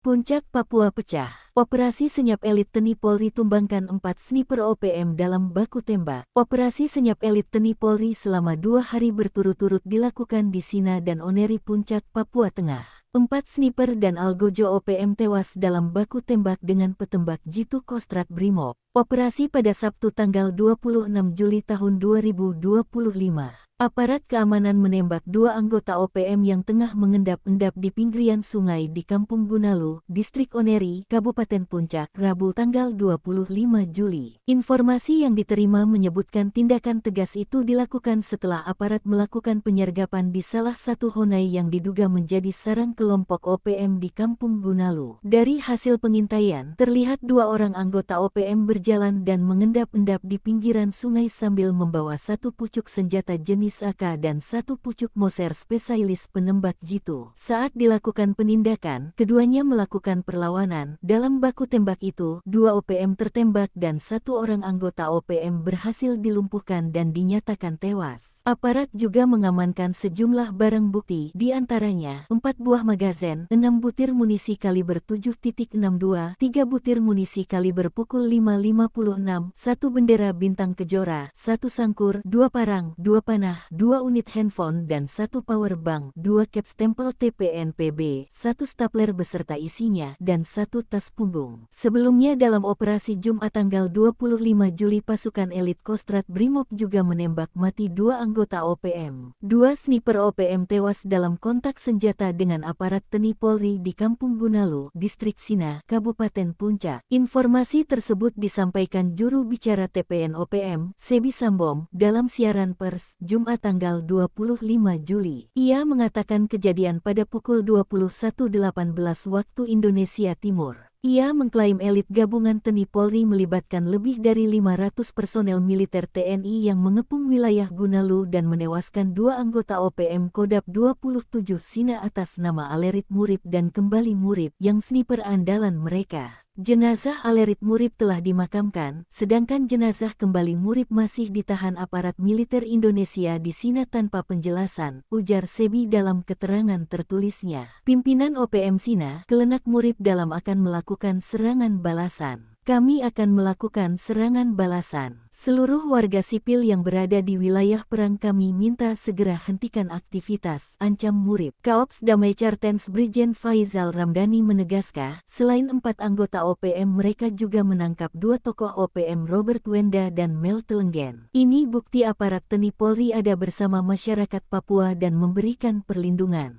Puncak Papua pecah. Operasi senyap elit TNI Polri tumbangkan 4 sniper OPM dalam baku tembak. Operasi senyap elit TNI Polri selama 2 hari berturut-turut dilakukan di Sina dan Oneri Puncak, Papua Tengah. 4 sniper dan Algojo OPM tewas dalam baku tembak dengan petembak Jitu Kostrad Brimob. Operasi pada Sabtu tanggal 26 Juli tahun 2025. Aparat keamanan menembak 2 anggota OPM yang tengah mengendap-endap di pinggirian sungai di Kampung Gunalu, Distrik Oneri, Kabupaten Puncak, Rabu tanggal 25 Juli. Informasi yang diterima menyebutkan tindakan tegas itu dilakukan setelah aparat melakukan penyergapan di salah satu honai yang diduga menjadi sarang kelompok OPM di Kampung Gunalu. Dari hasil pengintaian, terlihat 2 orang anggota OPM berjalan dan mengendap-endap di pinggiran sungai sambil membawa 1 pucuk senjata jenis AK dan 1 pucuk Moser spesialis penembak jitu. Saat dilakukan penindakan, keduanya melakukan perlawanan. Dalam baku tembak itu, 2 OPM tertembak dan 1 orang anggota OPM berhasil dilumpuhkan dan dinyatakan tewas. Aparat juga mengamankan sejumlah barang bukti, di antaranya 4 buah magazen, 6 butir munisi kaliber 7.62, 3 butir munisi kaliber pukul 5.56, 1 bendera bintang kejora, 1 sangkur, 2 parang, 2 panah, 2 unit handphone dan 1 power bank, 2 caps stempel TPNPB, 1 stapler beserta isinya, dan 1 tas punggung. Sebelumnya dalam operasi Jumat tanggal 25 Juli pasukan elit Kostrad Brimob juga menembak mati 2 anggota OPM. 2 sniper OPM tewas dalam kontak senjata dengan aparat TNI Polri di Kampung Gunalu, Distrik Sina, Kabupaten Puncak. Informasi tersebut disampaikan juru bicara TPN OPM, Sebi Sambom, dalam siaran pers Jumat tanggal 25 Juli. Ia mengatakan kejadian pada pukul 21.18 waktu Indonesia Timur. Ia mengklaim elit gabungan TNI Polri melibatkan lebih dari 500 personel militer TNI yang mengepung wilayah Gunalu dan menewaskan 2 anggota OPM Kodap 27 Sina atas nama Alerit Murib dan Kembali Murib yang sniper andalan mereka. Jenazah Alerit Murib telah dimakamkan, sedangkan jenazah Kembali Murib masih ditahan aparat militer Indonesia di Sina tanpa penjelasan, ujar Sebi dalam keterangan tertulisnya. Pimpinan OPM Sina, Kelenak Murib dalam akan melakukan serangan balasan. Kami akan melakukan serangan balasan. Seluruh warga sipil yang berada di wilayah perang kami minta segera hentikan aktivitas, ancam Murib. Kaops Damai Cartens Brigjen Faizal Ramdhani menegaskan, selain 4 anggota OPM mereka juga menangkap 2 tokoh OPM Robert Wenda dan Mel Telenggen. Ini bukti aparat TNI Polri ada bersama masyarakat Papua dan memberikan perlindungan.